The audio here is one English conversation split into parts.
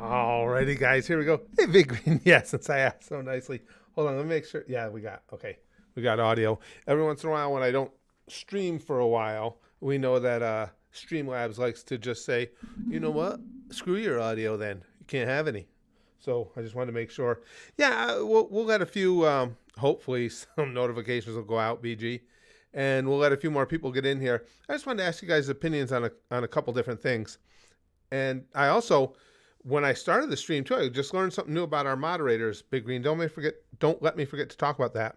Alrighty, guys, here we go. Hey, Big Green. Yeah, since I asked so nicely. Hold on, let me make sure. Yeah, we got audio. Every once in a while, when I don't stream for a while, we know that Streamlabs likes to just say, you know what? Screw your audio then. You can't have any. So I just wanted to make sure. Yeah, we'll let a few, hopefully some notifications will go out, BG. And we'll let a few more people get in here. I just wanted to ask you guys' opinions on a couple different things. And I also, when I started the stream too, I just learned something new about our moderators. Big Green, don't let me forget to talk about that.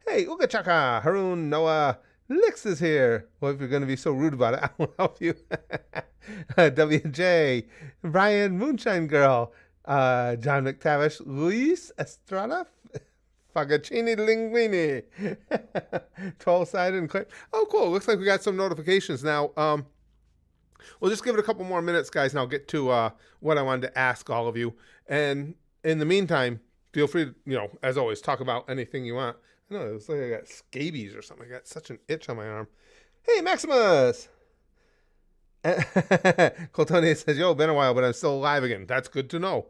Hey, Uga Chaka, Haroon, Noah, Lix is here. Well, if you're going to be so rude about it, I will help you. WJ, Brian, Moonshine Girl, John McTavish, Luis Estrada, Fagaccini Linguini, 12-sided and clay. Oh, cool. Looks like we got some notifications now. We'll just give it a couple more minutes, guys, and I'll get to what I wanted to ask all of you. And in the meantime, feel free to, as always, talk about anything you want. I know, it was like I got scabies or something. I got such an itch on my arm. Hey, Maximus! Coltonia says, yo, been a while, but I'm still alive again. That's good to know.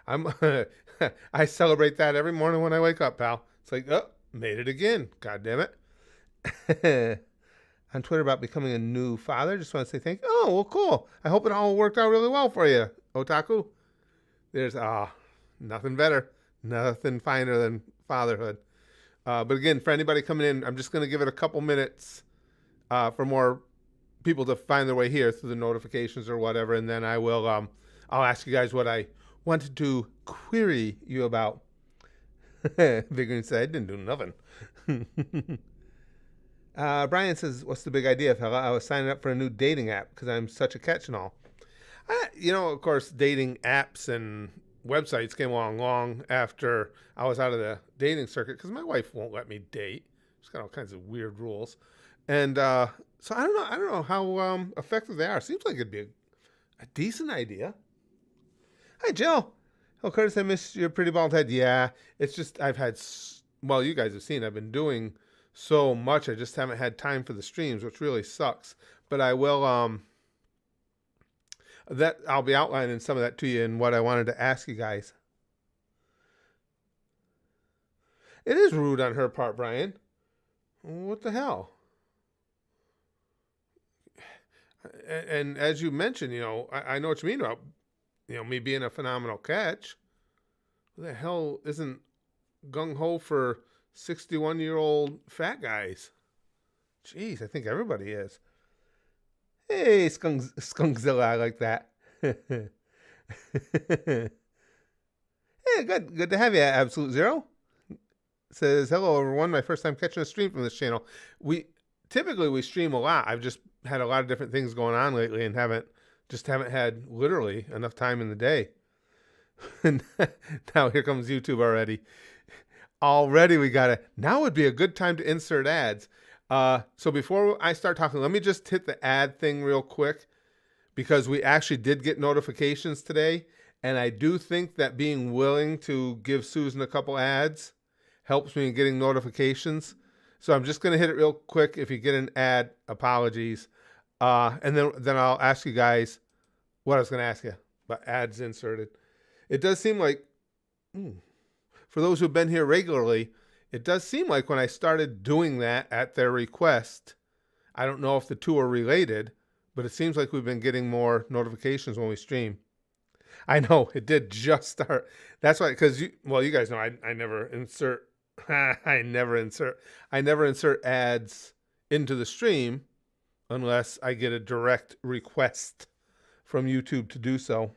I celebrate that every morning when I wake up, pal. It's like, oh, made it again. God damn it. On Twitter about becoming a new father. Just want to say thank you. Oh, well, cool. I hope it all worked out really well for you, Otaku. There's nothing better. Nothing finer than fatherhood. But again, for anybody coming in, I'm just going to give it a couple minutes for more people to find their way here through the notifications or whatever, and then I will I'll ask you guys what I wanted to query you about. Big Green said, I didn't do nothing. Brian says, what's the big idea, fella? I was signing up for a new dating app because I'm such a catch and all. Of course, dating apps and websites came along long after I was out of the dating circuit because my wife won't let me date. She's got all kinds of weird rules. And so I don't know how effective they are. Seems like it'd be a decent idea. Hi, Jill. Oh, Curtis, I missed your pretty bald head. Yeah, it's just you guys have seen, I've been doing so much. I just haven't had time for the streams, which really sucks. But I will, I'll be outlining some of that to you and what I wanted to ask you guys. It is rude on her part, Brian. What the hell? And as you mentioned, I know what you mean about, me being a phenomenal catch. Who the hell isn't gung-ho for 61-year-old fat guys? Jeez, I think everybody is. Hey, Skunkzilla, I like that. Hey, good to have you, Absolute Zero. Says, hello, everyone. My first time catching a stream from this channel. Typically we stream a lot. I've just had a lot of different things going on lately and haven't had literally enough time in the day. And now here comes YouTube already. Already we got it. Now would be a good time to insert ads. So before I start talking, let me just hit the ad thing real quick because we actually did get notifications today. And I do think that being willing to give Susan a couple ads helps me in getting notifications. So I'm just going to hit it real quick. If you get an ad, apologies. And then I'll ask you guys what I was going to ask you about ads inserted. It does seem like, for those who've been here regularly, it does seem like when I started doing that at their request, I don't know if the two are related, but it seems like we've been getting more notifications when we stream. I know, it did just start. That's why, because you guys know I never insert, I never insert ads into the stream unless I get a direct request from YouTube to do so.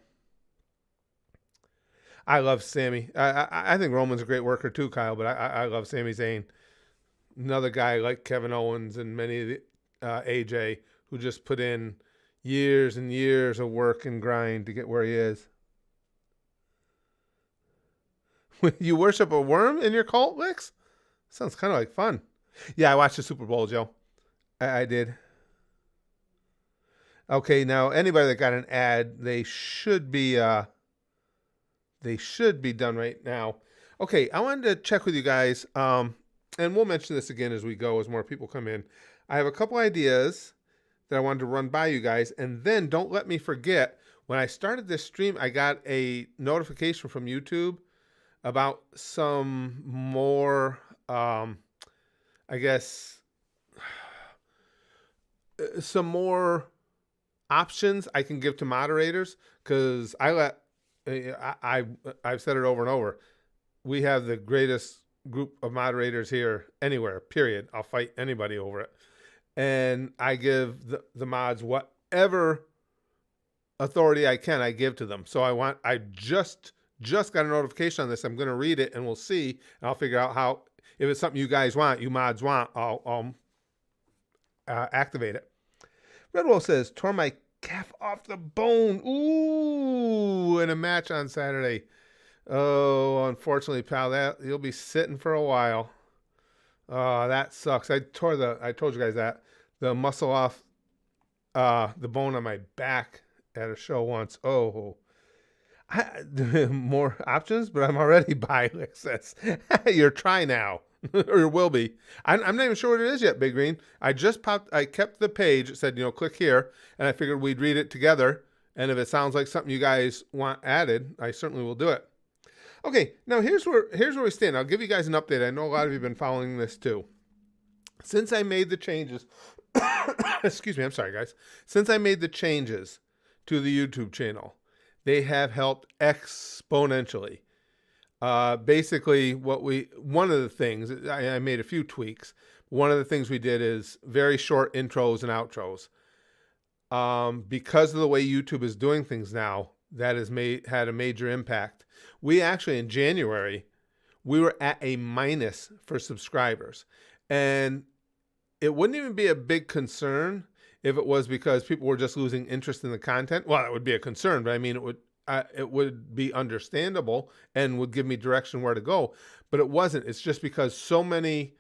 I love Sammy. I think Roman's a great worker too, Kyle, but I love Sami Zayn. Another guy like Kevin Owens and many of the AJ who just put in years and years of work and grind to get where he is. You worship a worm in your cult, Lix? Sounds kind of like fun. Yeah, I watched the Super Bowl, Joe. I did. Okay, now anybody that got an ad, they should be done right now. Okay, I wanted to check with you guys, and we'll mention this again as we go, as more people come in. I have a couple ideas that I wanted to run by you guys, and then don't let me forget, When I started this stream, I got a notification from YouTube about some more, I guess, some more options I can give to moderators, because I've said it over and over. We have the greatest group of moderators here anywhere, period. I'll fight anybody over it. And I give the mods whatever authority I can, I give to them. So I just got a notification on this. I'm going to read it and we'll see. And I'll figure out how, if it's something you guys want, you mods want, I'll activate it. Redwell says, tore my calf off the bone. Ooh, in a match on Saturday. Oh, unfortunately, pal, that you'll be sitting for a while. Oh, that sucks. I told you guys that, the muscle off the bone on my back at a show once. Oh, more options, but I'm already by, Lick says. You're try now. Or will be. I'm not even sure what it is yet, Big Green. I kept the page. It said, click here, and I figured we'd read it together. And if it sounds like something you guys want added, I certainly will do it. Okay, now here's where we stand. I'll give you guys an update. I know a lot of you have been following this too. Since I made the changes, excuse me, I'm sorry, guys. Since I made the changes to the YouTube channel, they have helped exponentially. Basically, one of the things, I made a few tweaks. One of the things we did is very short intros and outros. Because of the way YouTube is doing things now, that has had a major impact. We actually, in January, we were at a minus for subscribers. And it wouldn't even be a big concern if it was because people were just losing interest in the content. Well, it would be a concern, but I mean, it would be understandable and would give me direction where to go. But it wasn't. It's just because so many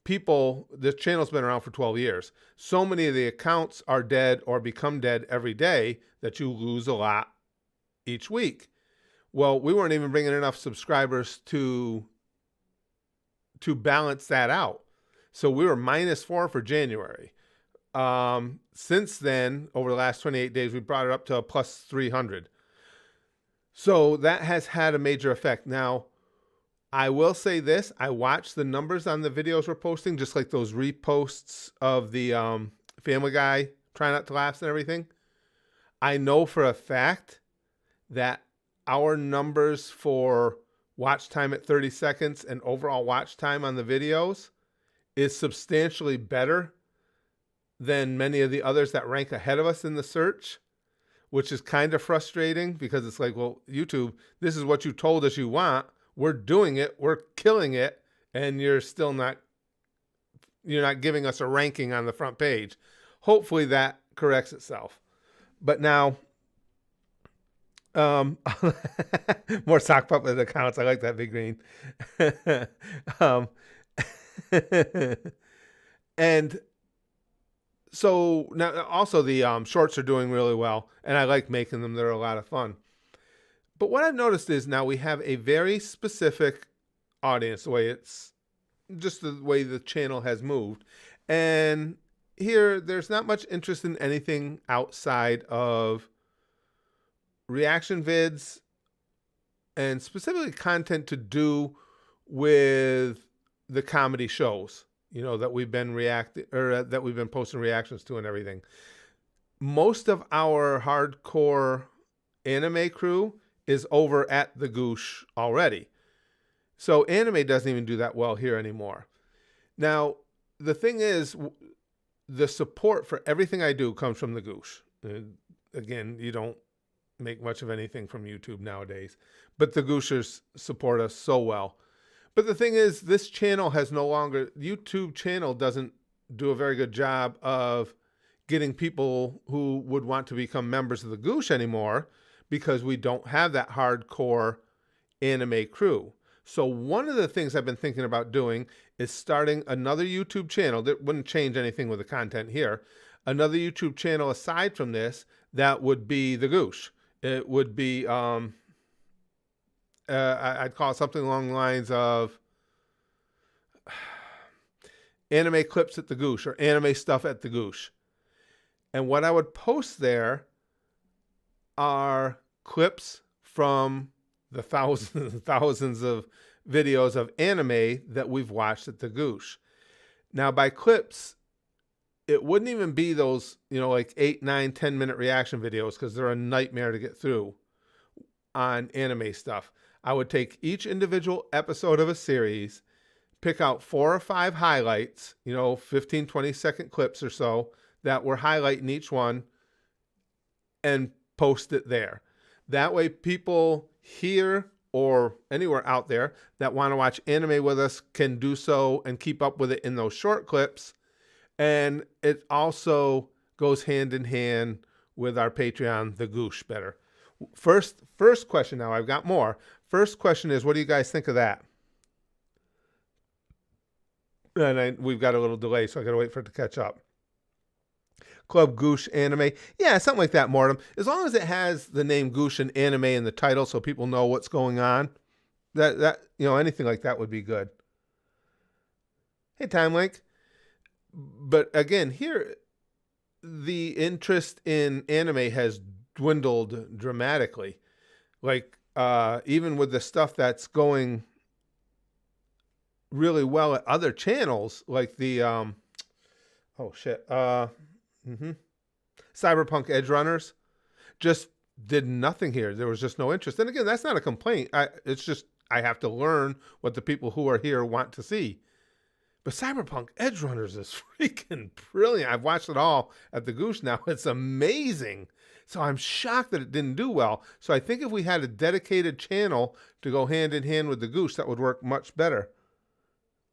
people, this channel's been around for 12 years. So many of the accounts are dead or become dead every day that you lose a lot each week. Well, we weren't even bringing enough subscribers to balance that out. So we were -4 for January. Since then, over the last 28 days, we brought it up to a plus 300. So that has had a major effect. Now, I will say this. I watched the numbers on the videos we're posting, just like those reposts of the Family Guy, Try Not to Laugh and everything. I know for a fact that our numbers for watch time at 30 seconds and overall watch time on the videos is substantially better than many of the others that rank ahead of us in the search, which is kind of frustrating because it's like, well, YouTube, this is what you told us you want. We're doing it. We're killing it. And you're not giving us a ranking on the front page. Hopefully that corrects itself. But now, more sock puppet accounts. I like that, Big Green. And so now also the shorts are doing really well, and I like making them. They're a lot of fun. But what I've noticed is now we have a very specific audience, the way the channel has moved. And here, there's not much interest in anything outside of reaction vids and specifically content to do with the comedy shows, that we've been that we've been posting reactions to and everything. Most of our hardcore anime crew is over at the Goosh already. So anime doesn't even do that well here anymore. Now, the thing is, the support for everything I do comes from the Goosh. Again, you don't make much of anything from YouTube nowadays, but the Gooshers support us so well. But the thing is, this channel YouTube channel doesn't do a very good job of getting people who would want to become members of the Goosh anymore, because we don't have that hardcore anime crew. So one of the things I've been thinking about doing is starting another YouTube channel that wouldn't change anything with the content here. Another YouTube channel aside from this that would be the Goosh. It would be, I'd call it something along the lines of anime clips at the Goosh, or anime stuff at the Goosh. And what I would post there are clips from the thousands and thousands of videos of anime that we've watched at the Goosh. Now, by clips, it wouldn't even be those, like 8, 9, 10-minute reaction videos because they're a nightmare to get through on anime stuff. I would take each individual episode of a series, pick out 4 or 5 highlights, 15, 20-second clips or so that were highlighting each one and post it there. That way people here or anywhere out there that want to watch anime with us can do so and keep up with it in those short clips. And it also goes hand in hand with our Patreon, the Goosh better. First question now, I've got more. First question is, what do you guys think of that? And we've got a little delay, so I got to wait for it to catch up. Club Goosh Anime. Yeah, something like that, Mortem. As long as it has the name Goosh and Anime in the title so people know what's going on, that anything like that would be good. Hey, Time Link. But again, here, the interest in anime has dwindled dramatically. Like, even with the stuff that's going really well at other channels, like the, Cyberpunk Edge Runners just did nothing here. There was just no interest. And again, that's not a complaint. It's just, I have to learn what the people who are here want to see. But Cyberpunk Edge Runners is freaking brilliant. I've watched it all at the Goosh now. It's amazing. So I'm shocked that it didn't do well. So I think if we had a dedicated channel to go hand in hand with the Goosh, that would work much better.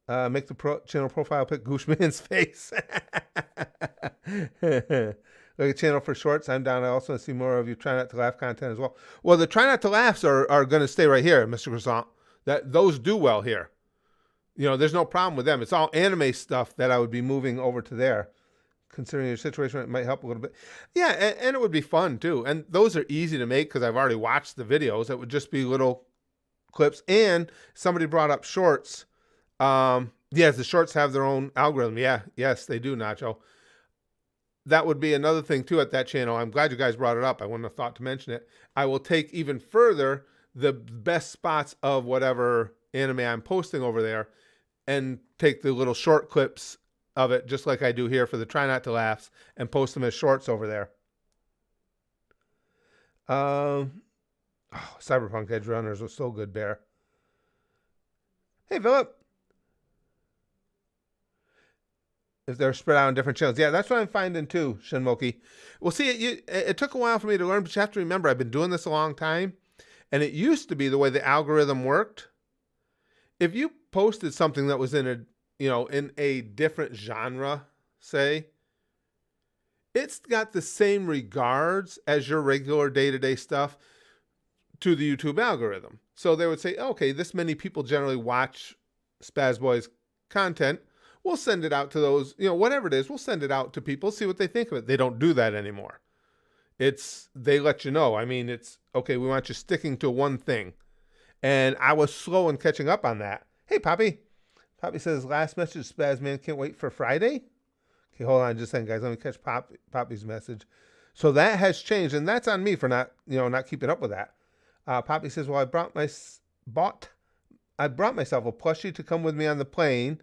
Make the channel profile pic Goosh Man's face. Like a channel for shorts. I'm down. I also see more of you Try Not to Laugh content as well. Well, the Try Not to Laughs are going to stay right here, Mr. Croissant. Those do well here. There's no problem with them. It's all anime stuff that I would be moving over to there. Considering your situation, it might help a little bit. Yeah, and it would be fun too. And those are easy to make because I've already watched the videos. It would just be little clips. And somebody brought up shorts. Yes, the shorts have their own algorithm. Yeah, yes, they do, Nacho. That would be another thing too at that channel. I'm glad you guys brought it up. I wouldn't have thought to mention it. I will take even further the best spots of whatever anime I'm posting over there and take the little short clips of it, just like I do here for the Try Not to Laughs, and post them as shorts over there. Cyberpunk Edge Runners was so good, Bear. Hey, Philip. If they're spread out on different channels. Yeah, that's what I'm finding too, Shinmoki. Well, see, it took a while for me to learn, but you have to remember, I've been doing this a long time, and it used to be the way the algorithm worked. If you posted something that was in a different genre, say, it's got the same regards as your regular day-to-day stuff to the YouTube algorithm. So they would say, okay, this many people generally watch Spaz Boy's content. We'll send it out to those, whatever it is, we'll send it out to people, see what they think of it. They don't do that anymore. They let you know. I mean, it's, okay, we want you sticking to one thing. And I was slow in catching up on that. Hey, Poppy. Poppy says, last message, Spaz Man, can't wait for Friday. Okay, hold on just a second, guys. Let me catch Poppy's message. So that has changed, and that's on me for not keeping up with that. Poppy says, well, I brought myself a plushie to come with me on the plane,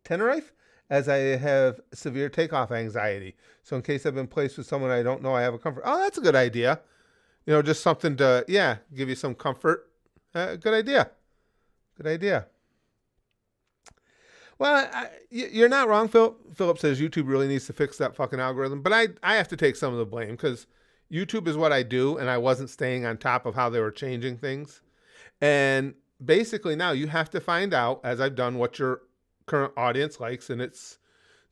Tenerife, as I have severe takeoff anxiety. So in case I've been placed with someone I don't know, I have a comfort. Oh, that's a good idea. Just something to, give you some comfort. Good idea. Good idea. Well, you're not wrong, Philip. Philip says YouTube really needs to fix that fucking algorithm. But I have to take some of the blame because YouTube is what I do, and I wasn't staying on top of how they were changing things. And basically now you have to find out, as I've done, what your current audience likes, and it's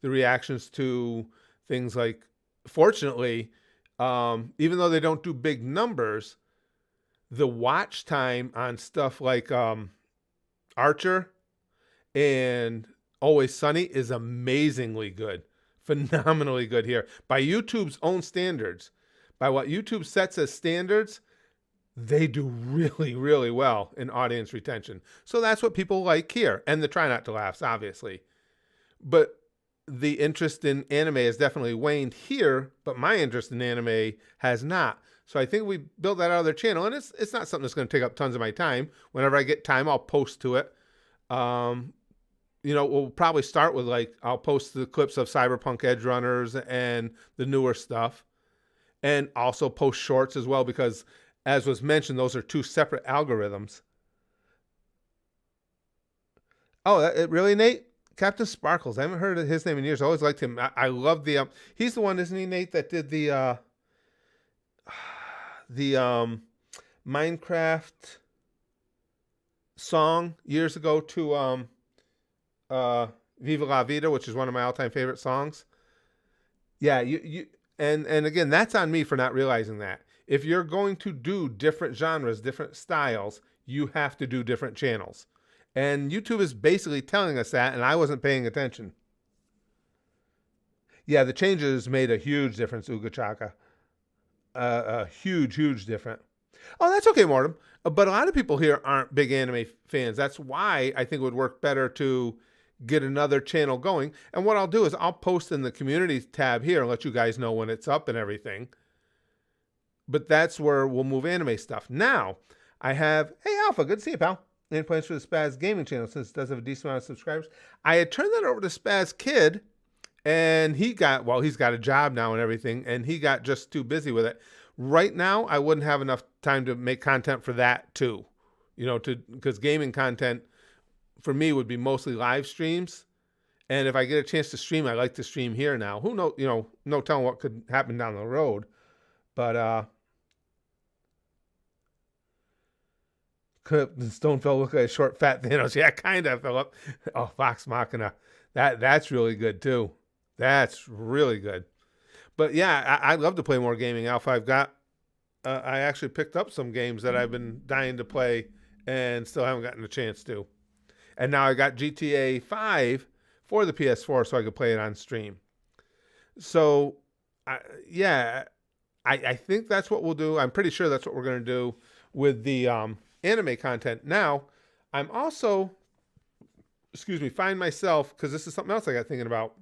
the reactions to things like, fortunately, even though they don't do big numbers, the watch time on stuff like Archer and Always Sunny is amazingly good, phenomenally good here by YouTube's own standards. By what YouTube sets as standards, they do really, really well in audience retention. So that's what people like here, and the Try Not to Laughs, obviously. But the interest in anime has definitely waned here, but my interest in anime has not. So I think we built that out of their channel, and it's not something that's going to take up tons of my time. Whenever I get time, I'll post to it. Um, we'll probably start with like I'll post the clips of Cyberpunk Edge Runners and the newer stuff, and also post shorts as well because, as was mentioned, those are two separate algorithms. Oh, really, Nate? Captain Sparkles. I haven't heard of his name in years. I always liked him. I love the. He's the one, isn't he, Nate, that did the Minecraft song years ago to Viva La Vida, which is one of my all-time favorite songs. Yeah, and again, that's on me for not realizing that. If you're going to do different genres, different styles, you have to do different channels. And YouTube is basically telling us that, and I wasn't paying attention. Yeah, the changes made a huge difference, Uga Chaka. A huge, huge difference. Oh, that's okay, Mortem. But a lot of people here aren't big anime fans. That's why I think it would work better to get another channel going. And what I'll do is I'll post in the community tab here and let you guys know when it's up and everything. But that's where we'll move anime stuff. Now, I have, hey, Alpha, good to see you, pal. Any plans for the Spaz Gaming channel since it does have a decent amount of subscribers? I had turned that over to Spaz Kid, and he's got a job now and everything, and he got just too busy with it. Right now, I wouldn't have enough time to make content for that too, because gaming content for me would be mostly live streams. And if I get a chance to stream, I like to stream here now. Who knows, no telling what could happen down the road. But could Stonefell look like a short, fat Thanos? Yeah, kind of, Philip. Oh, Vox Machina. That's really good, too. That's really good. But, yeah, I'd love to play more gaming, Alpha. I actually picked up some games that I've been dying to play and still haven't gotten a chance to. And now I got GTA 5 for the PS4 so I could play it on stream. So, I think that's what we'll do. I'm pretty sure that's what we're going to do with the anime content. Now, I'm also, find myself, because this is something else I got thinking about.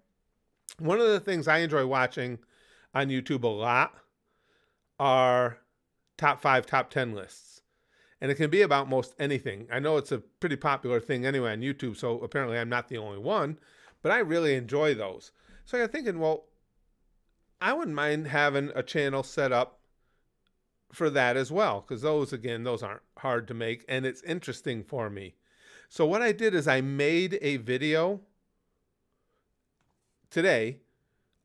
One of the things I enjoy watching on YouTube a lot are top 5, top 10 lists. And it can be about most anything. I know it's a pretty popular thing anyway on YouTube, so apparently I'm not the only one, but I really enjoy those. So I got thinking, well, I wouldn't mind having a channel set up for that as well, because those aren't hard to make, and it's interesting for me. So what I did is I made a video today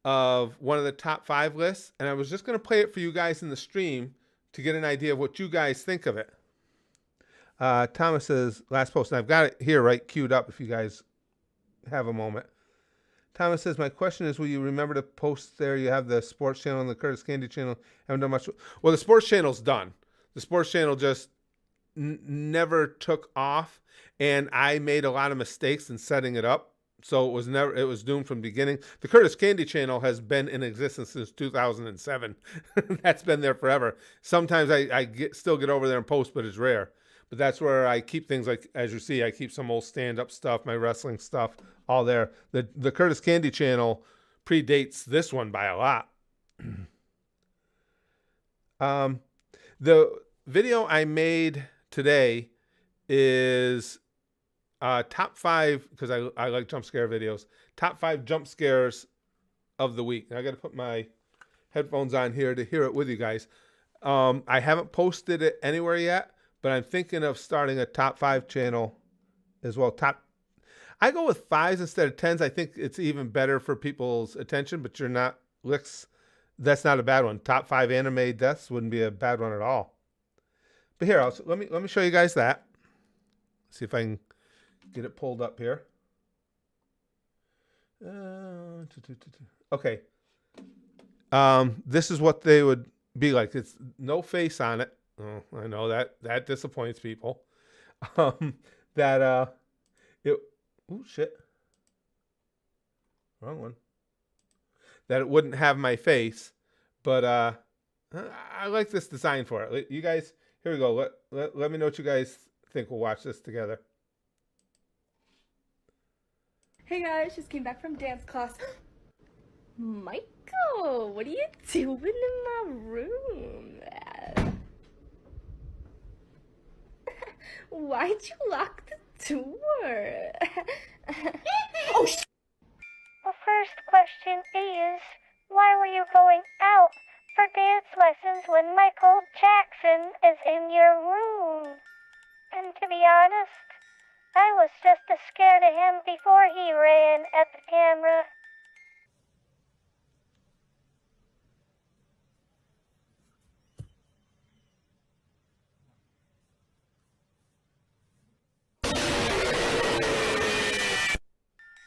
of one of the top 5 lists, and I was just going to play it for you guys in the stream to get an idea of what you guys think of it. Thomas says, last post, and I've got it here right queued up if you guys have a moment. Thomas says, my question is, will you remember to post there? You have the sports channel and the Curtis Candy channel. Haven't done much. Well, the sports channel's done. The sports channel just never took off, and I made a lot of mistakes in setting it up. So it was doomed from the beginning. The Curtis Candy channel has been in existence since 2007. That's been there forever. Sometimes I still get over there and post, but it's rare. But that's where I keep things like, as you see, I keep some old stand-up stuff, my wrestling stuff, all there. The Curtis Candy channel predates this one by a lot. The video I made today is top 5, because I like jump scare videos, top 5 jump scares of the week. Now I got to put my headphones on here to hear it with you guys. I haven't posted it anywhere yet, but I'm thinking of starting a top 5 channel as well. I go with 5s instead of 10s. I think it's even better for people's attention, but that's not a bad one. Top 5 anime deaths wouldn't be a bad one at all. But here, let me show you guys that. See if I can get it pulled up here. Okay. This is what they would be like. It's no face on it. Oh, I know that disappoints people. Oh shit. Wrong one. That it wouldn't have my face, but I like this design for it. You guys, here we go. Let me know what you guys think. We'll watch this together. Hey guys, just came back from dance class. Michael, what are you doing in my room? Why'd you lock the door? Oh, The first question is, why were you going out for dance lessons when Michael Jackson is in your room? And to be honest, I was just as scared of him before he ran at the camera.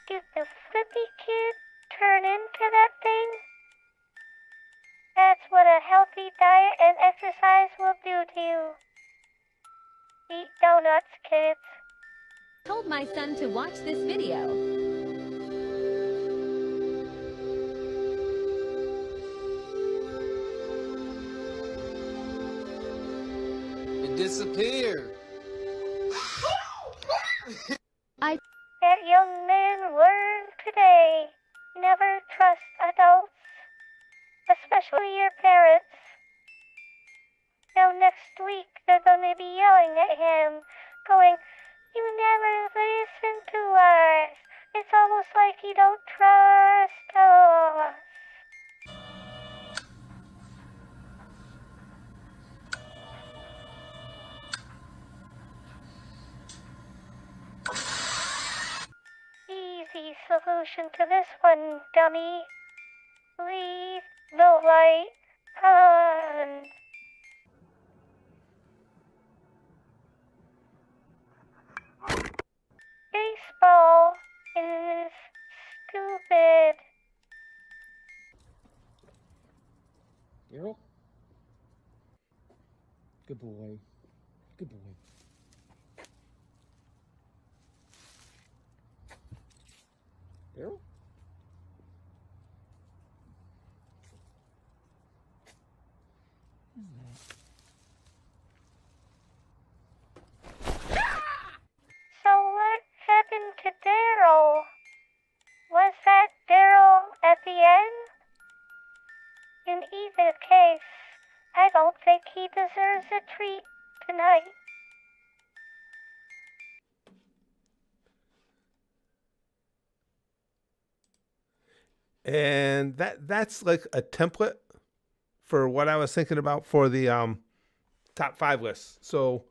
Did the flippy kid turn into that thing? That's what a healthy diet and exercise will do to you. Eat donuts, kids. Told my son to watch this video. It disappeared. That young man learned today. Never trust adults, especially your parents. Now next week they're gonna be yelling at him, going, "You never listen to us. It's almost like you don't trust us." Easy solution to this one, dummy. Leave the light on. Baseball is stupid. Errol? Good boy. Good boy. Errol? So what happened to Daryl? Was that Daryl at the end? In either case, I don't think he deserves a treat tonight. And that's like a template for what I was thinking about for the top 5 lists. So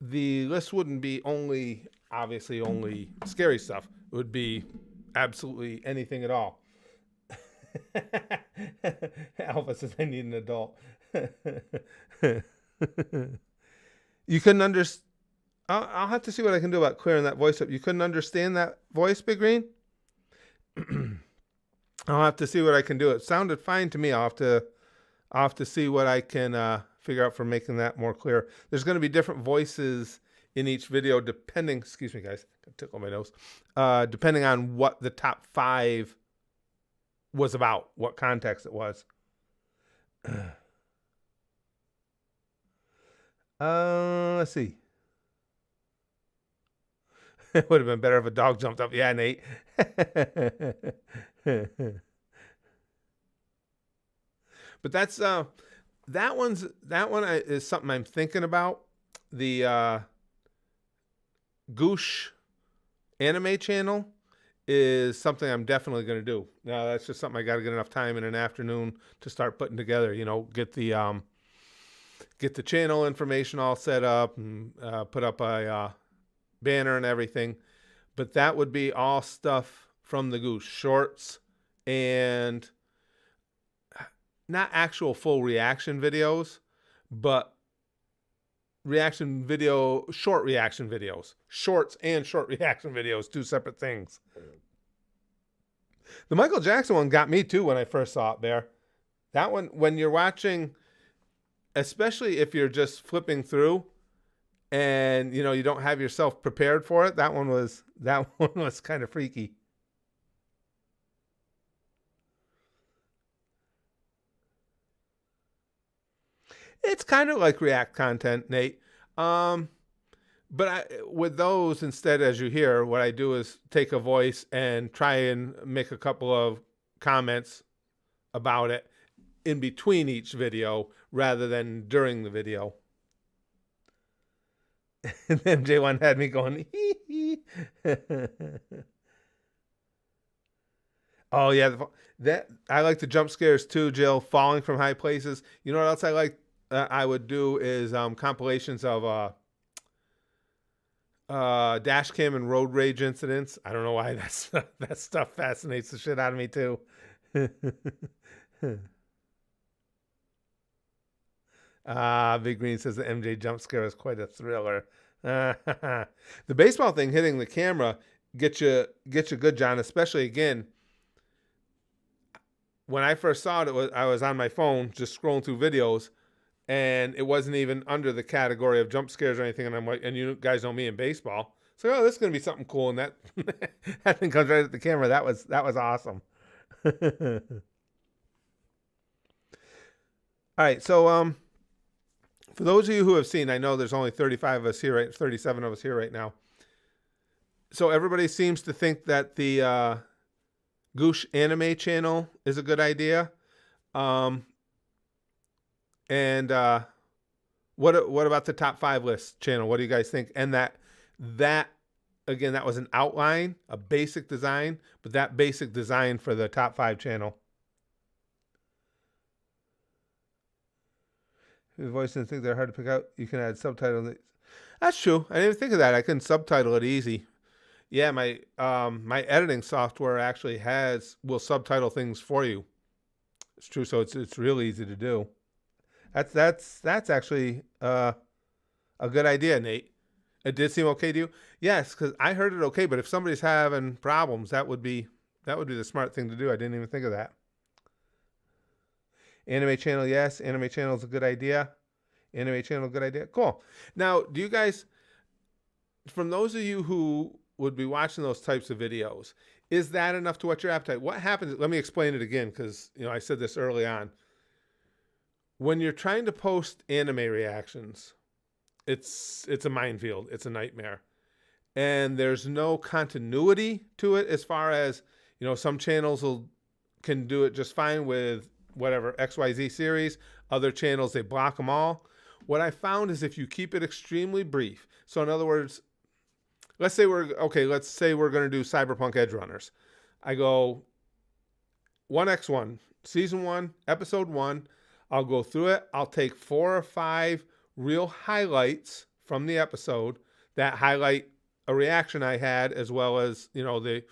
the list wouldn't be obviously only scary stuff. It would be absolutely anything at all. Alpha says I need an adult. You couldn't understand. I'll have to see what I can do about clearing that voice up. You couldn't understand that voice, Big Green? I'll have to see what I can do. It sounded fine to me. I'll have to see what I can figure out for making that more clear. There's going to be different voices in each video depending. Excuse me, guys. Got to tickle my nose. Depending on what the top 5 was about, what context it was. Let's see. It would have been better if a dog jumped up. Yeah, Nate. But that's that one is something I'm thinking about. The Goosh anime channel is something I'm definitely going to do. Now that's just something I got to get enough time in an afternoon to start putting together. You know, get the channel information all set up and put up a banner and everything. But that would be all stuff from the Goosh shorts and not actual full reaction videos, but short reaction videos. Shorts and short reaction videos, 2 separate things. The Michael Jackson one got me too when I first saw it, Bear. That one, when you're watching, especially if you're just flipping through and you don't have yourself prepared for it, that one was kind of freaky. It's kind of like React content, Nate. But with those, instead, as you hear, what I do is take a voice and try and make a couple of comments about it in between each video rather than during the video. And MJ1 had me going, hee hee. Oh yeah, that I like the jump scares too, Jill. Falling from high places. You know what else I like? I would do is compilations of dash cam and road rage incidents. I don't know why that stuff fascinates the shit out of me too. Big Green says the MJ jump scare is quite a thriller. The baseball thing hitting the camera get you good, John. Especially again, when I first saw it, I was on my phone just scrolling through videos, and it wasn't even under the category of jump scares or anything. And I'm like, and you guys know me in baseball, so oh, this is gonna be something cool. And that that thing comes right at the camera. That was awesome. All right, so for those of you who have seen, I know there's only 35 of us here, right? 37 of us here right now. So everybody seems to think that the Goosh anime channel is a good idea. And what about the top 5 list channel? What do you guys think? And that again, that was an outline, a basic design, but that basic design for the top 5 channel. The voice didn't think they're hard to pick out. You can add subtitles. That's true. I didn't even think of that. I can subtitle it easy. Yeah, my my editing software actually will subtitle things for you. It's true. So it's really easy to do. That's actually a good idea, Nate. It did seem okay to you? Yes, because I heard it okay. But if somebody's having problems, that would be the smart thing to do. I didn't even think of that. Anime channel, yes. Anime channel is a good idea. Anime channel, good idea. Cool. Now, do you guys, from those of you who would be watching those types of videos, is that enough to whet your appetite? What happens? Let me explain it again, because I said this early on. When you're trying to post anime reactions, it's a minefield. It's a nightmare, and there's no continuity to it. As far as some channels can do it just fine with whatever XYZ series. Other channels, they block them all. What I found is if you keep it extremely brief. So in other words, let's say we're going to do Cyberpunk Edge Runners. I go 1x1, season 1, episode 1. I'll go through it. I'll take 4 or 5 real highlights from the episode that highlight a reaction I had, as well as, the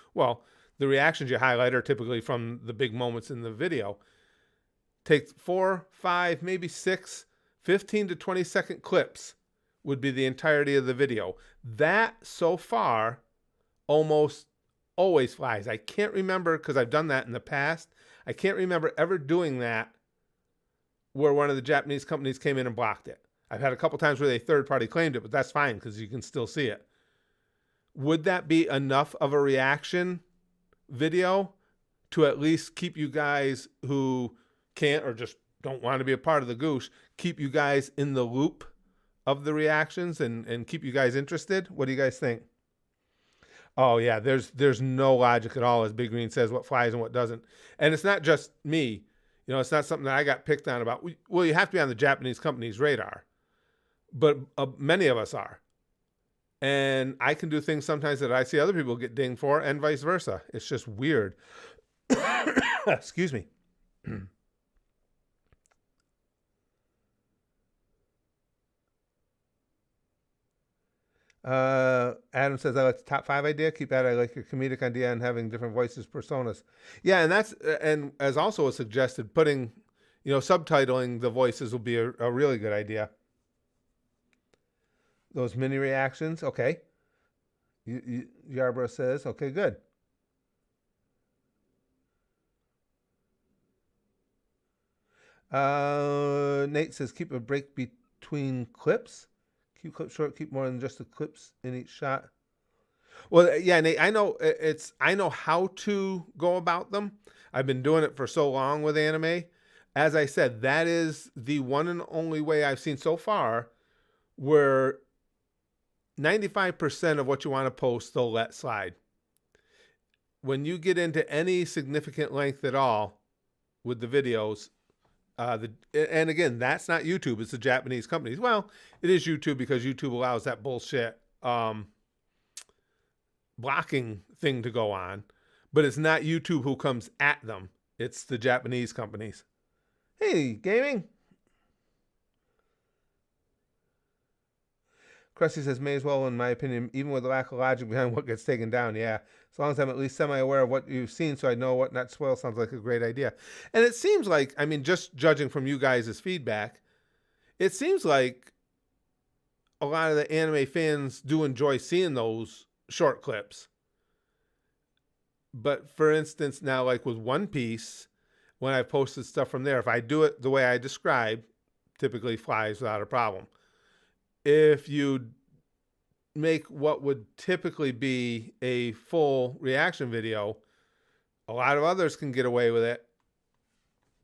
reactions you highlight are typically from the big moments in the video. Take 4, 5, maybe 6, 15 to 20 second clips would be the entirety of the video. That so far almost always flies. I can't remember, because I've done that in the past. I can't remember ever doing that where one of the Japanese companies came in and blocked it. I've had a couple times where they third party claimed it, but that's fine because you can still see it. Would that be enough of a reaction video to at least keep you guys who can't or just don't want to be a part of the Goosh, keep you guys in the loop of the reactions and keep you guys interested? What do you guys think? Oh yeah, there's no logic at all, as Big Green says, what flies and what doesn't. And it's not just me. It's not something that I got picked on about. Well, you have to be on the Japanese company's radar, but many of us are. And I can do things sometimes that I see other people get dinged for, and vice versa. It's just weird. Excuse me. Adam says, I like the top 5 idea. Keep at it. I like your comedic idea and having different voices, personas. Yeah, and as also was suggested, putting, subtitling the voices will be a really good idea. Those mini reactions, okay. Yarborough says, okay, good. Nate says, keep a break between clips. Keep clips short, keep more than just the clips in each shot. Well, yeah, Nate, I know how to go about them. I've been doing it for so long with anime. As I said, that is the one and only way I've seen so far where 95% of what you want to post, they'll let slide. When you get into any significant length at all with the videos, and again, that's not YouTube, it's the Japanese companies. Well, it is YouTube because YouTube allows that bullshit blocking thing to go on, but it's not YouTube who comes at them. It's the Japanese companies. Hey, gaming. Krusty says, may as well, in my opinion, even with the lack of logic behind what gets taken down. Yeah, as long as I'm at least semi-aware of what you've seen so I know what not to spoil, sounds like a great idea. And it seems like, I mean, just judging from you guys' feedback, it seems like a lot of the anime fans do enjoy seeing those short clips. But for instance, now like with One Piece, when I posted stuff from there, if I do it the way I described, typically flies without a problem. If you make what would typically be a full reaction video, a lot of others can get away with it.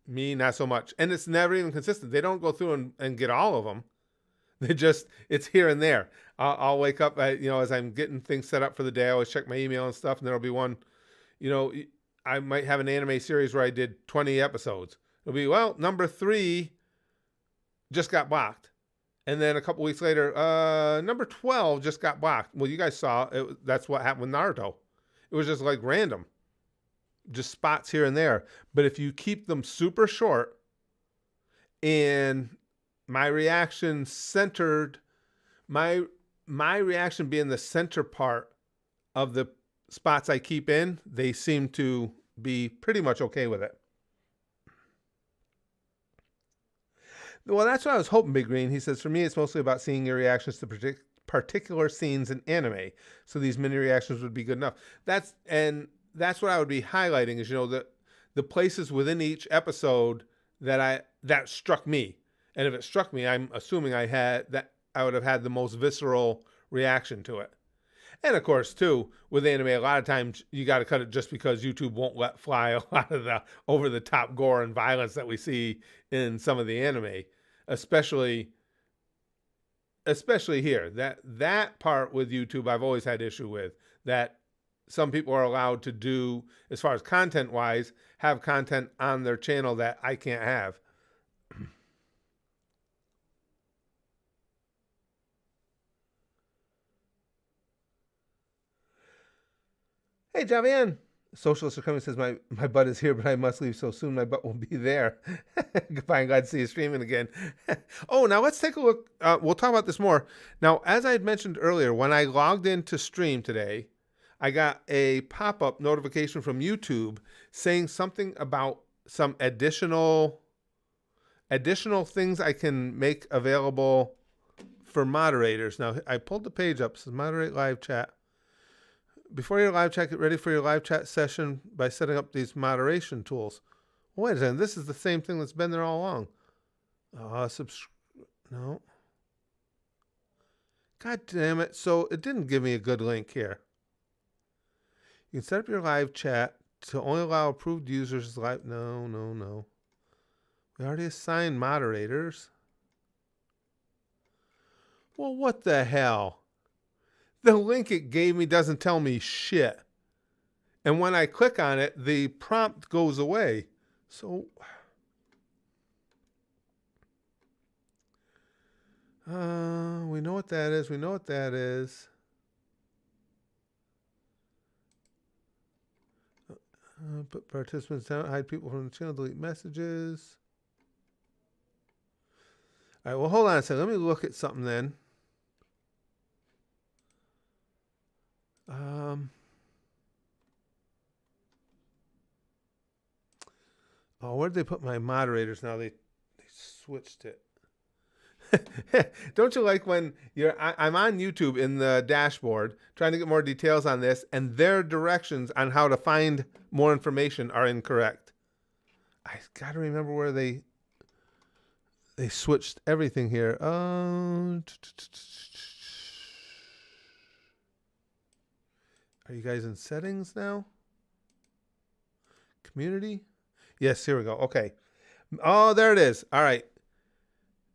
Me, not so much. And it's never even consistent. They don't go through and get all of them. They just, it's here and there. I'll wake up, as I'm getting things set up for the day, I always check my email and stuff, and there'll be one, I might have an anime series where I did 20 episodes. It'll be, well, number 3 just got blocked. And then a couple weeks later, number 12 just got blocked. Well, you guys saw it. That's what happened with Naruto. It was just like random. Just spots here and there. But if you keep them super short and my reaction centered, my reaction being the center part of the spots I keep in, they seem to be pretty much okay with it. Well, that's what I was hoping, Big Green. He says, for me, it's mostly about seeing your reactions to particular scenes in anime. So these mini reactions would be good enough. That's what I would be highlighting is, the places within each episode that struck me. And if it struck me, I'm assuming I would have had the most visceral reaction to it. And of course, too, with anime, a lot of times you got to cut it just because YouTube won't let fly a lot of the over-the-top gore and violence that we see in some of the anime, especially here. That part with YouTube, I've always had issue with, that some people are allowed to do, as far as content-wise, have content on their channel that I can't have. Hey, Javian. Socialist are coming, says, my butt is here, but I must leave so soon. My butt will be there. Goodbye, and glad to see you streaming again. Oh, now let's take a look. We'll talk about this more. Now, as I had mentioned earlier, when I logged into stream today, I got a pop-up notification from YouTube saying something about some additional things I can make available for moderators. Now, I pulled the page up. It says, moderate live chat. Before your live chat, get ready for your live chat session by setting up these moderation tools. Wait a second, this is the same thing that's been there all along. No. God damn it. So it didn't give me a good link here. You can set up your live chat to only allow approved users live. No. We already assigned moderators. Well, what the hell? The link it gave me doesn't tell me shit. And when I click on it, the prompt goes away. So, we know what that is. Put participants down, hide people from the channel, delete messages. All right, well, hold on a second. Let me look at something then. Where'd they put my moderators now? They switched it. Don't you like when I'm on YouTube in the dashboard trying to get more details on this, and their directions on how to find more information are incorrect? I got to remember where they switched everything here. Are you guys in settings now? Community? Yes, here we go. Okay. Oh, there it is. All right.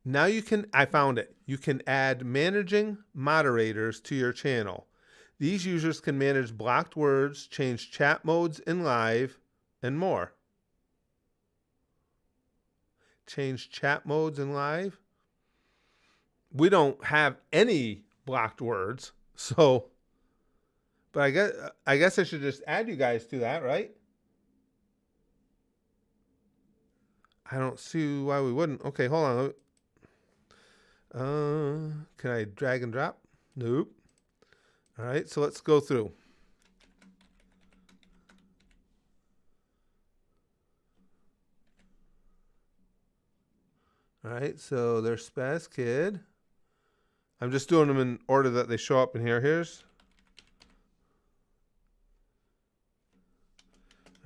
Now you can, I found it. You can add managing moderators to your channel. These users can manage blocked words, change chat modes in live, and more. Change chat modes in live. We don't have any blocked words, so, but I guess I should just add you guys to that, right? I don't see why we wouldn't. Okay, hold on. Can I drag and drop? Nope. All right, so let's go through. All right, so there's Spaz Kid. I'm just doing them in order that they show up in here. Here's.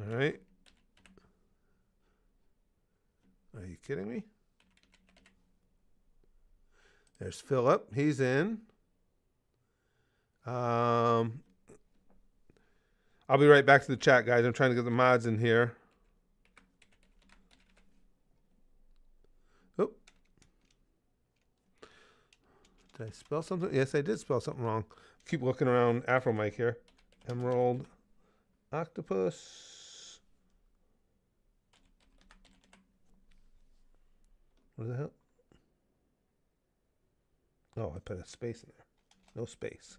All right. Are you kidding me? There's Philip. He's in. I'll be right back to the chat, guys. I'm trying to get the mods in here. Oh. Did I spell something? Yes, I did spell something wrong. Keep looking around Afro Mike here. Emerald Octopus. What the hell? Oh, I put a space in there. No space.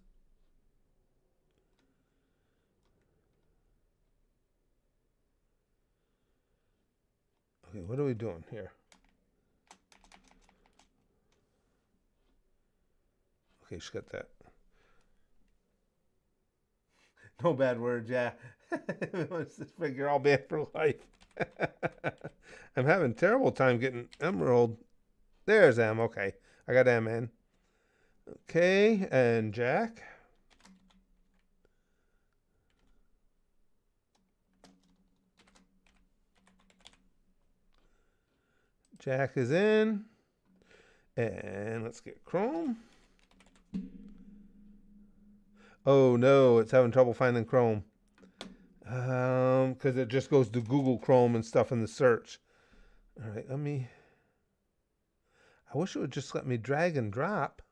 Okay, what are we doing here? Okay, she got that. No bad words, yeah. Let's just figure all bad for life. I'm having a terrible time getting Emerald. There's M. Okay, I got M in. Okay, and Jack. Jack is in. And let's get Chrome. Oh no, it's having trouble finding Chrome. Because it just goes to Google Chrome and stuff in the search. All right, I wish it would just let me drag and drop.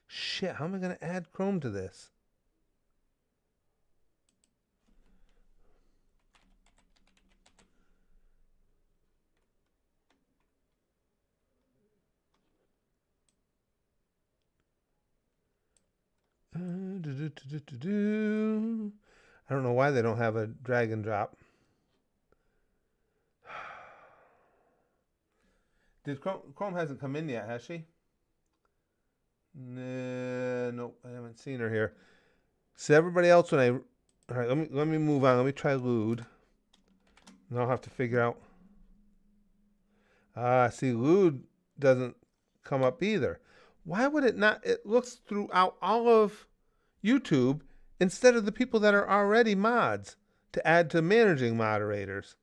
Shit, how am I going to add Chrome to this? I don't know why they don't have a drag and drop. Did Chrome hasn't come in yet, has she? Nope, I haven't seen her here. So everybody else, all right, let me move on. Let me try Lude. And I'll have to figure out. See, Lude doesn't come up either. Why would it not? It looks throughout all of YouTube instead of the people that are already mods to add to managing moderators.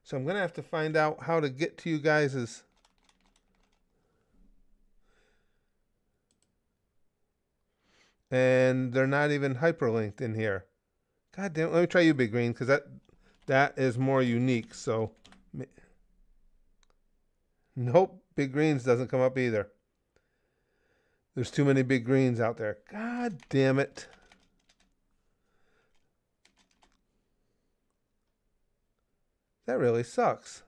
So I'm going to have to find out how to get to you guys'. And they're not even hyperlinked in here. God damn it. Let me try you, Big Green, because that is more unique. So, nope, Big Greens doesn't come up either. There's too many Big Greens out there. God damn it. That really sucks.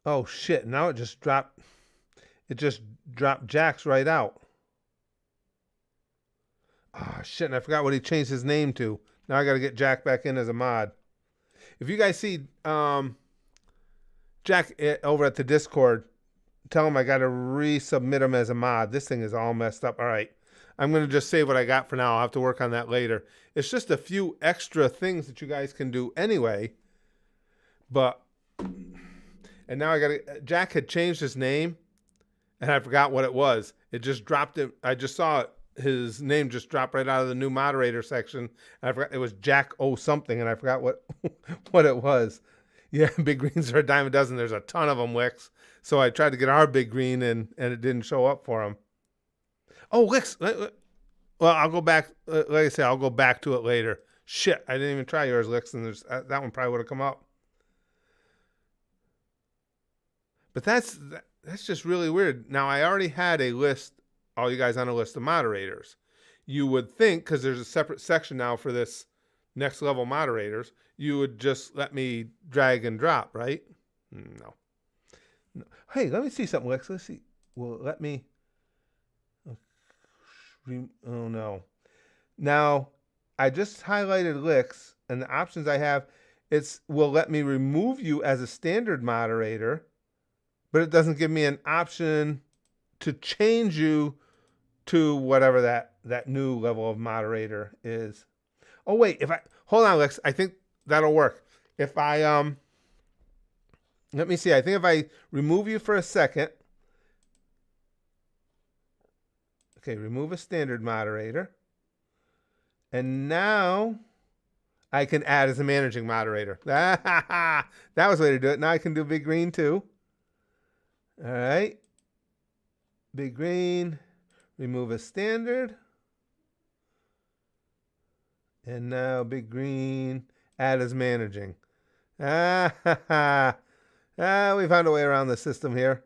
Oh shit, now it just dropped Jack's right out. Ah, shit, and I forgot what he changed his name to. Now I got to get Jack back in as a mod. If you guys see Jack over at the Discord, tell him I got to resubmit him as a mod. This thing is all messed up. All right. I'm going to just save what I got for now. I'll have to work on that later. It's just a few extra things that you guys can do anyway. But, and now Jack had changed his name, and I forgot what it was. It just dropped it. I just saw it. His name just dropped right out of the new moderator section. And I forgot it was Jack O something, and I forgot what what it was. Yeah, Big Greens are a dime a dozen. There's a ton of them, Wix. So I tried to get our big green and it didn't show up for him. Oh, Licks. Well, I'll go back. Like I say, I'll go back to it later. Shit, I didn't even try yours, Licks, and that one probably would have come up. But that's just really weird. Now, I already had a list, all you guys on a list of moderators. You would think, because there's a separate section now for this next level moderators, you would just let me drag and drop, right? No. Hey, let me see something, Lex. Let's see. Will it let me? Oh, no. Now, I just highlighted Licks, and the options I have, will let me remove you as a standard moderator, but it doesn't give me an option to change you to whatever that new level of moderator is. Oh, wait, hold on, Lex, I think that'll work. If I, let me see, I think if I remove you for a second, okay, remove a standard moderator, and now I can add as a managing moderator. That was the way to do it. Now I can do big green too. All right, big green, remove a standard. And now big green, add as managing. We found a way around the system here.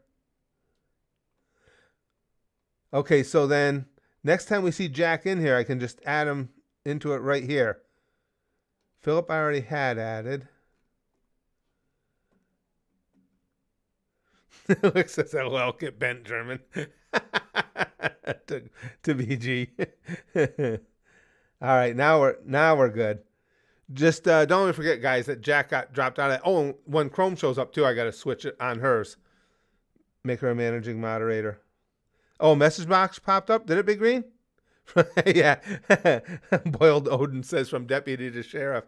Okay, so then next time we see Jack in here, I can just add him into it right here. Philip I already had added. Looks says LOL, get bent German. to BG. All right, now we're good. Just don't let me forget, guys, that Jack got dropped out of. Oh, and when Chrome shows up too, I got to switch it on hers. Make her a managing moderator. Oh, message box popped up. Did it, Big Green? Yeah. Boiled Odin says from deputy to sheriff.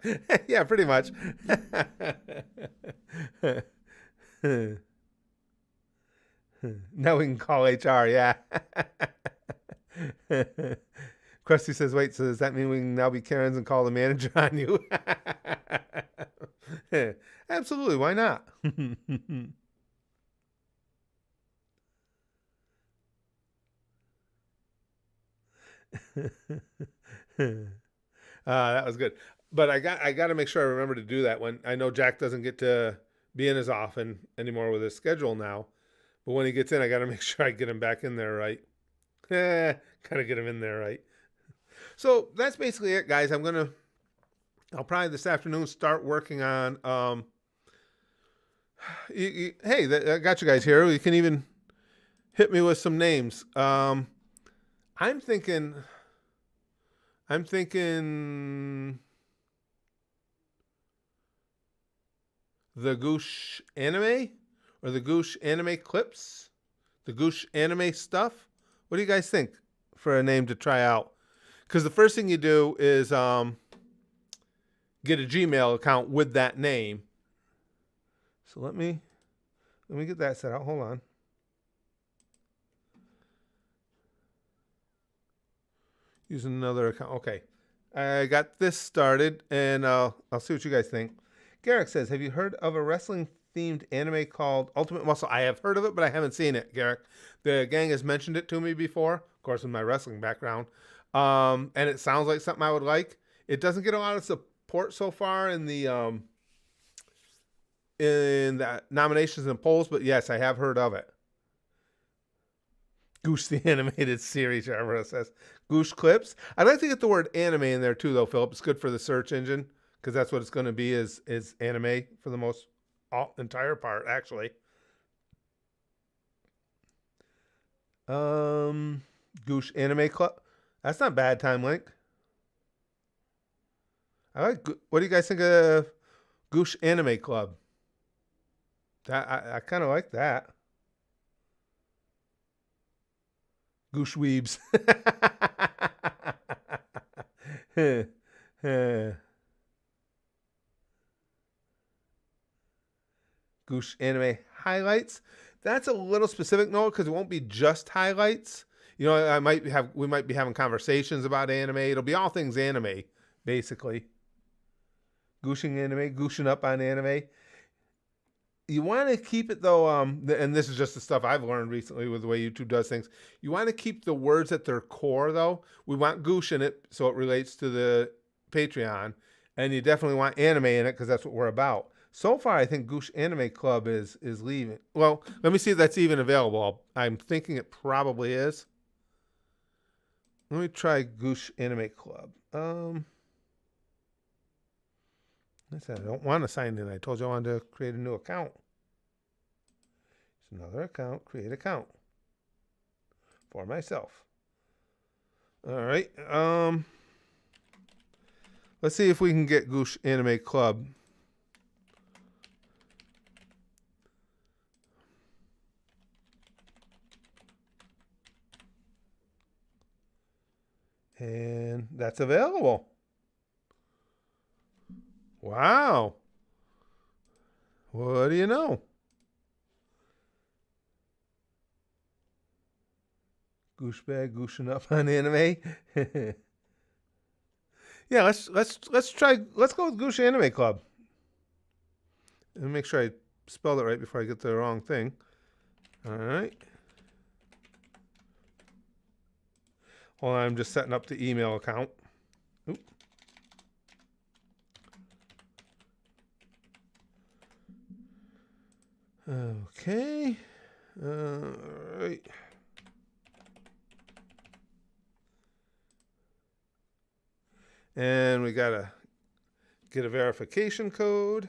Yeah, pretty much. Now we can call HR. Yeah. Krusty says, wait, so does that mean we can now be Karens and call the manager on you? Absolutely, why not? That was good. But I got to make sure I remember to do that when I know Jack doesn't get to be in as often anymore with his schedule now. But when he gets in, I got to make sure I get him back in there right. Kind of get him in there right. So that's basically it, guys. I'll probably this afternoon start working on, hey, I got you guys here. You can even hit me with some names. I'm thinking the Goosh anime or the Goosh anime clips, the Goosh anime stuff. What do you guys think for a name to try out? Because the first thing you do is get a Gmail account with that name. So let me get that set up. Hold on. Using another account. Okay. I got this started, and I'll see what you guys think. Garrick says, have you heard of a wrestling-themed anime called Ultimate Muscle? I have heard of it, but I haven't seen it, Garrick. The gang has mentioned it to me before, of course, with my wrestling background. And it sounds like something I would like. It doesn't get a lot of support so far in the nominations and polls, but yes, I have heard of it. Goosh the animated series, Trevor says. Goosh clips. I'd like to get the word anime in there too, though, Philip. It's good for the search engine because that's what it's going to be is anime for the most entire part, actually. Goosh anime club. That's not bad, Time Link. What do you guys think of Goosh Anime Club? I kind of like that. Goosh Weebs. Goosh Anime Highlights. That's a little specific, Noah, because it won't be just highlights. You know, we might be having conversations about anime. It'll be all things anime, basically. Gooshing anime, gooshing up on anime. You want to keep it though, and this is just the stuff I've learned recently with the way YouTube does things. You want to keep the words at their core though. We want goosh in it so it relates to the Patreon, and you definitely want anime in it because that's what we're about. So far, I think Goosh Anime Club is leaving. Well, let me see if that's even available. I'm thinking it probably is. Let me try Goosh Anime Club. I said I don't want to sign in. I told you I wanted to create a new account. It's another account. Create account for myself. All right. Let's see if we can get Goosh Anime Club. And that's available. Wow. What do you know? Gooshbag gooshing up on anime. Yeah, let's go with Goosh Anime Club. Let me make sure I spelled it right before I get the wrong thing. All right. Hold on, I'm just setting up the email account. Oop. Okay. All right. And we got to get a verification code.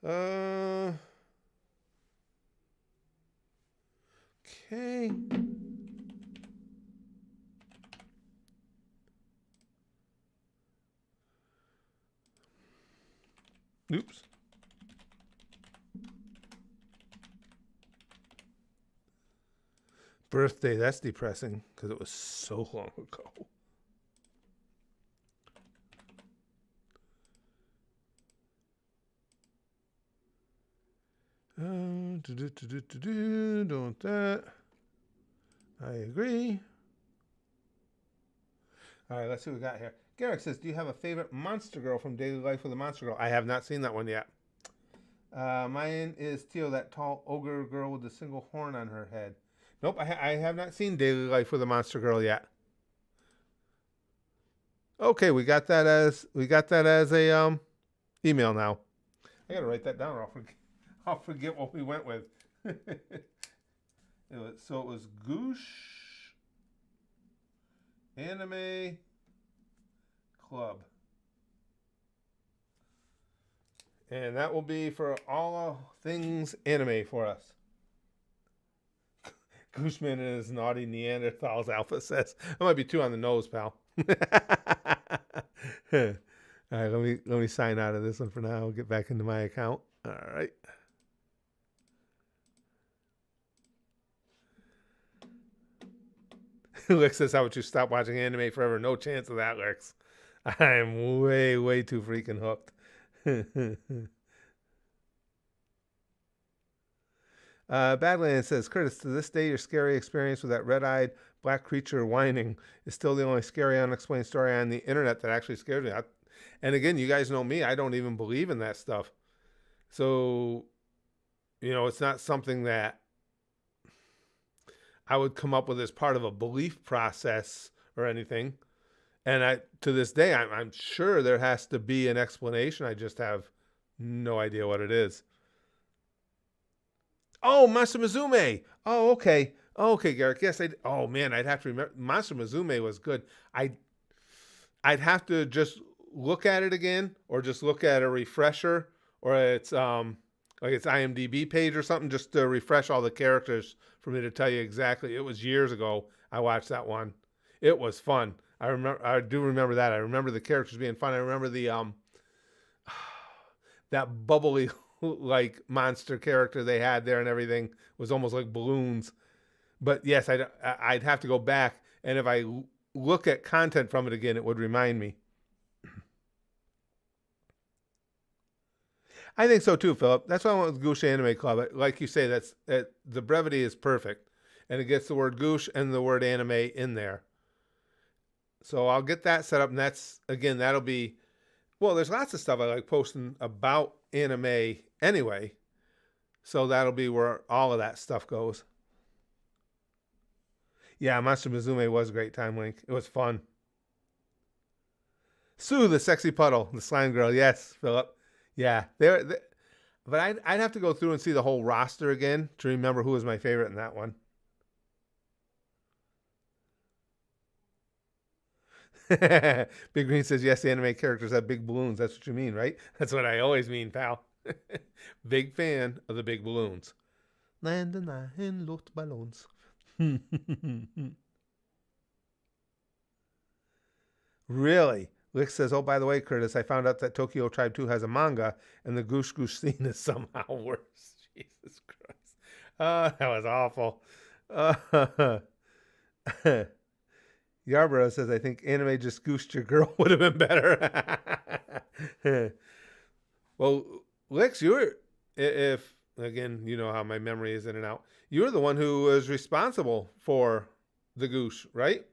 Okay. Oops. Birthday, that's depressing because it was so long ago. Don't want that. I agree. All right, let's see what we got here. Garrick says, do you have a favorite monster girl from Daily Life with a Monster Girl? I have not seen that one yet. Mine is Tio, that tall ogre girl with the single horn on her head. Nope, I have not seen Daily Life with a Monster Girl yet. Okay, we got that as a email now. I gotta write that down or I'll forget what we went with. So it was Goosh Anime Club. And that will be for all things anime for us. Gooshman and his naughty Neanderthals, Alpha says. That might be too on the nose, pal. All right, let me sign out of this one for now. I'll get back into my account. All right. Lex says, how would you stop watching anime forever? No chance of that, Lex. I'm way too freaking hooked. Badland says, Curtis, to this day, your scary experience with that red-eyed black creature whining is still the only scary unexplained story on the internet that actually scared me. And again, you guys know me. I don't even believe in that stuff. So, it's not something that I would come up with as part of a belief process or anything. And to this day, I'm sure there has to be an explanation. I just have no idea what it is. Oh, Master Mizume. Oh, okay. Okay, Garrick. Yes, oh man, I'd have to remember. Master Mizume was good. I'd have to just look at it again, or just look at a refresher, or its like its IMDb page or something, just to refresh all the characters for me to tell you exactly. It was years ago I watched that one. It was fun. I do remember that. I remember the characters being fun. I remember the that bubbly like monster character they had there and everything was almost like balloons. But yes, I'd have to go back, and if I look at content from it again, it would remind me. I think so too, Philip. That's why I went with Goosh Anime Club. Like you say, the brevity is perfect, and it gets the word Goosh and the word anime in there. So I'll get that set up, and that'll be Well, there's lots of stuff I like posting about anime anyway. So that'll be where all of that stuff goes. Yeah, Monster Musume was a great time, Link. It was fun. Sue, the sexy puddle, the slime girl. Yes, Philip. Yeah, but I'd have to go through and see the whole roster again to remember who was my favorite in that one. Big Green says, yes, the anime characters have big balloons. That's what you mean, right? That's what I always mean, pal. Big fan of the big balloons. Land in Luftballons. Really? Lick says, oh, by the way, Curtis, I found out that Tokyo Tribe 2 has a manga, and the Goosh Goosh scene is somehow worse. Jesus Christ. That was awful. Yarborough says, I think anime just gooshed your girl would have been better. Well, Lex, if, again, you know how my memory is in and out, you were the one who was responsible for the goosh, right?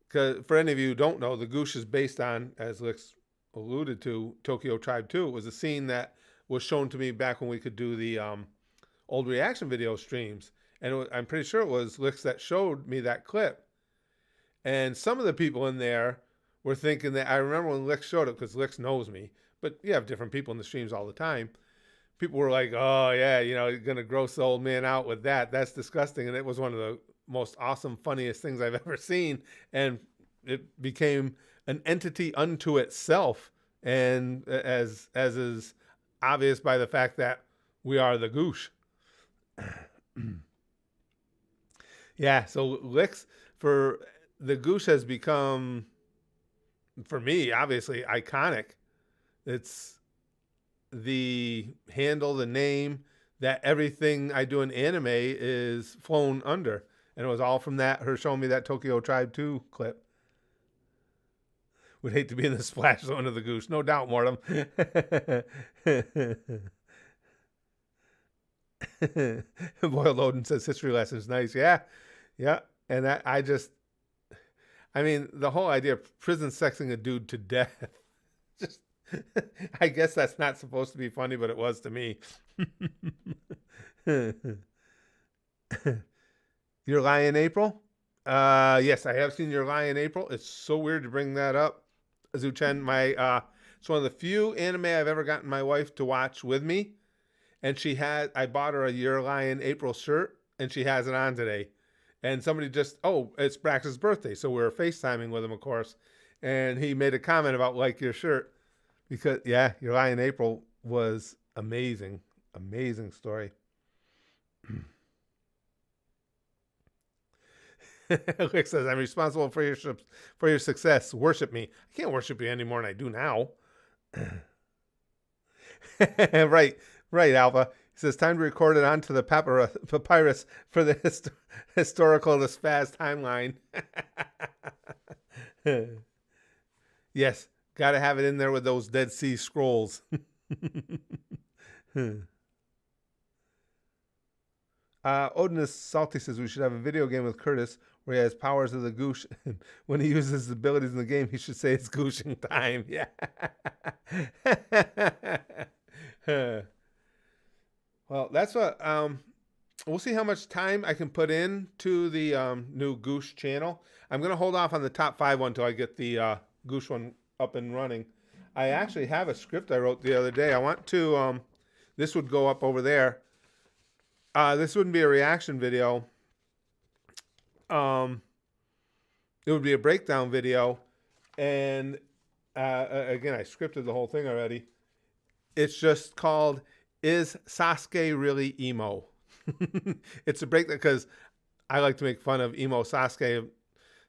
Because for any of you who don't know, the goosh is based on, as Lex alluded to, Tokyo Tribe 2. It was a scene that was shown to me back when we could do the old reaction video streams. And I'm pretty sure it was Lex that showed me that clip. And some of the people in there were thinking that, I remember when Lex showed it, because Lex knows me, but you have different people in the streams all the time. People were like, oh, yeah, you know, you're going to gross the old man out with that. That's disgusting. And it was one of the most awesome, funniest things I've ever seen. And it became an entity unto itself. And as is obvious by the fact that we are the goosh. Yeah, so Licks, for the goosh has become, for me, obviously iconic. It's the handle, the name that everything I do in anime is flown under. And it was all from that, her showing me that Tokyo Tribe 2 clip. Would hate to be in the splash zone of the goose. No doubt, Mortem. Boiled Odin says history lessons. Nice. Yeah. Yeah. And that, I mean, the whole idea of prison sexing a dude to death. Just, I guess that's not supposed to be funny, but it was to me. Your Lie in April? Yes, I have seen Your Lie in April. It's so weird to bring that up. Zuchen, it's one of the few anime I've ever gotten my wife to watch with me. And I bought her a Your Lie in April shirt, and she has it on today. And somebody it's Brax's birthday. So we were FaceTiming with him, of course. And he made a comment about, like, your shirt. Because, yeah, Your Lie in April was amazing. Amazing story. Rick says, I'm responsible for your success. Worship me. I can't worship you any more than I do now. Right, Alpha. He says, time to record it onto the papyrus for the historical this fast timeline. Yes, got to have it in there with those Dead Sea Scrolls. Odin is Salty says we should have a video game with Curtis where he has powers of the goosh. When he uses his abilities in the game, he should say it's gooshing time. Yeah. Well, that's what, we'll see how much time I can put in to the new Goosh channel. I'm going to hold off on the top 5 one until I get the Goosh one up and running. I actually have a script I wrote the other day. I want to, this would go up over there. This wouldn't be a reaction video. It would be a breakdown video. And again, I scripted the whole thing already. It's just called, Is Sasuke Really Emo? It's a breakdown because I like to make fun of emo Sasuke.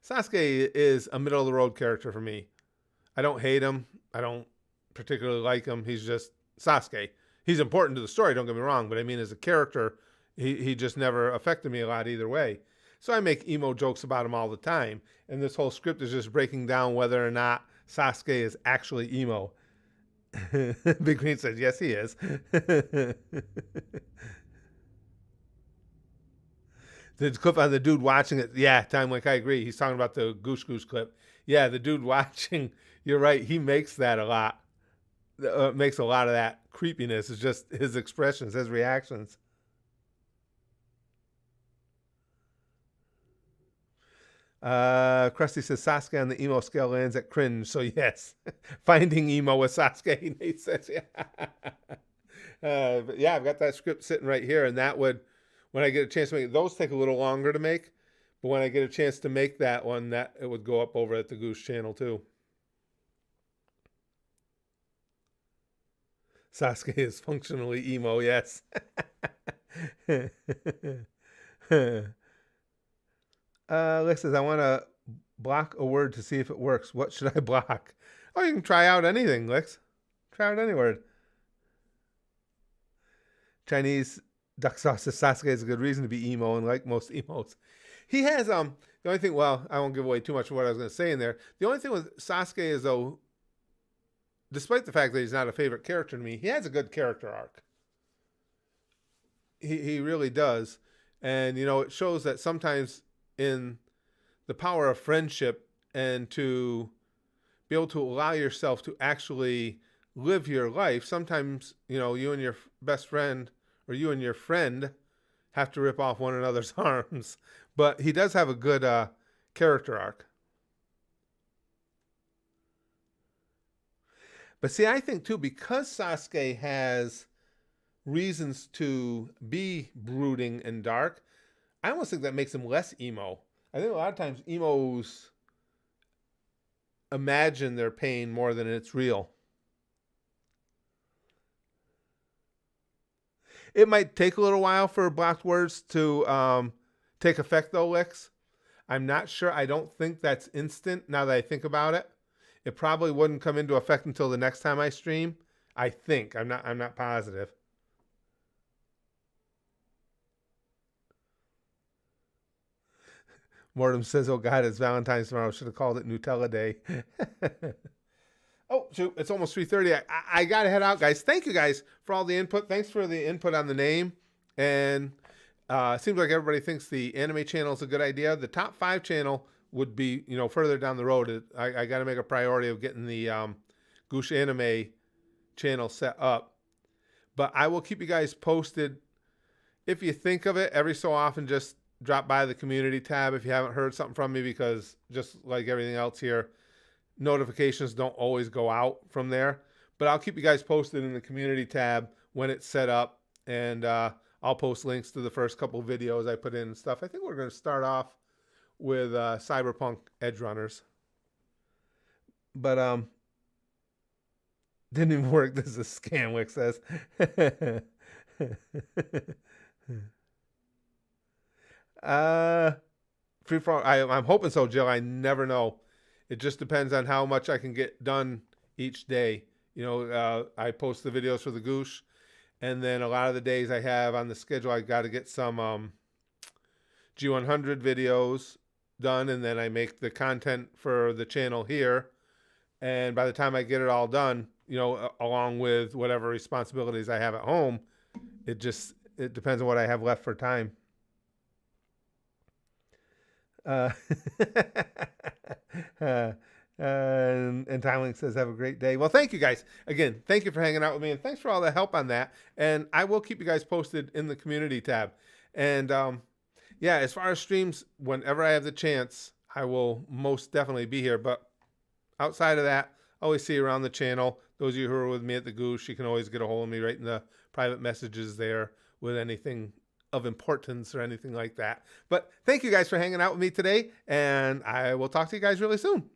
Sasuke is a middle-of-the-road character for me. I don't hate him. I don't particularly like him. He's just Sasuke. He's important to the story, don't get me wrong. But I mean, as a character, he just never affected me a lot either way. So I make emo jokes about him all the time. And this whole script is just breaking down whether or not Sasuke is actually emo. Big Green says, yes, he is. The clip on the dude watching it. Yeah, Time Like, I agree. He's talking about the Goose Goose clip. Yeah, the dude watching, you're right, he makes that a lot. Makes a lot of that creepiness. It's just his expressions, his reactions. Krusty says Sasuke on the emo scale lands at cringe. So yes, finding emo with Sasuke. Nate says, yeah. But yeah, I've got that script sitting right here, and that would, when I get a chance to make it, those take a little longer to make, but when I get a chance to make that one, that it would go up over at the Goose channel too. Sasuke is functionally emo, yes. Lex says, I want to block a word to see if it works. What should I block? Oh, you can try out anything, Lex. Try out any word. Chinese duck sauce says Sasuke is a good reason to be emo, and like most emos. He has, the only thing, well, I won't give away too much of what I was going to say in there. The only thing with Sasuke is, though, despite the fact that he's not a favorite character to me, he has a good character arc. He really does. And, you know, it shows that sometimes in the power of friendship and to be able to allow yourself to actually live your life, sometimes, you know, you and your best friend or you and your friend have to rip off one another's arms. But he does have a good character arc. But see, I think too, because Sasuke has reasons to be brooding and dark, I almost think that makes him less emo. I think a lot of times emos imagine their pain more than it's real. It might take a little while for blocked words to take effect, though, Lex. I'm not sure. I don't think that's instant now that I think about it. It probably wouldn't come into effect until the next time I stream. I think. I'm not positive. Mortem says, oh God, it's Valentine's tomorrow. Should have called it Nutella Day. Oh, shoot. It's almost 3:30. I got to head out, guys. Thank you, guys, for all the input. Thanks for the input on the name. And it seems like everybody thinks the anime channel is a good idea. The top 5 channel would be, you know, further down the road. I got to make a priority of getting the Goosh Anime channel set up. But I will keep you guys posted. If you think of it, every so often, just drop by the community tab if you haven't heard something from me, because just like everything else here, notifications don't always go out from there. But I'll keep you guys posted in the community tab when it's set up, and I'll post links to the first couple videos I put in and stuff. I think we're going to start off with Cyberpunk Edge Runners. But didn't even work. This is a scam, Wick says. I'm hoping so, Jill. I never know. It just depends on how much I can get done each day. You know, I post the videos for the Goosh, and then a lot of the days I have on the schedule, I got to get some G100 videos done, and then I make the content for the channel here. And by the time I get it all done, you know, along with whatever responsibilities I have at home, it depends on what I have left for time. And Tyling says, have a great day. Well, thank you guys. Again, thank you for hanging out with me, and thanks for all the help on that. And I will keep you guys posted in the community tab. And yeah, as far as streams, whenever I have the chance, I will most definitely be here. But outside of that, I always see you around the channel. Those of you who are with me at the Goosh, you can always get a hold of me right in the private messages there with anything of importance or anything like that. But thank you guys for hanging out with me today, and I will talk to you guys really soon.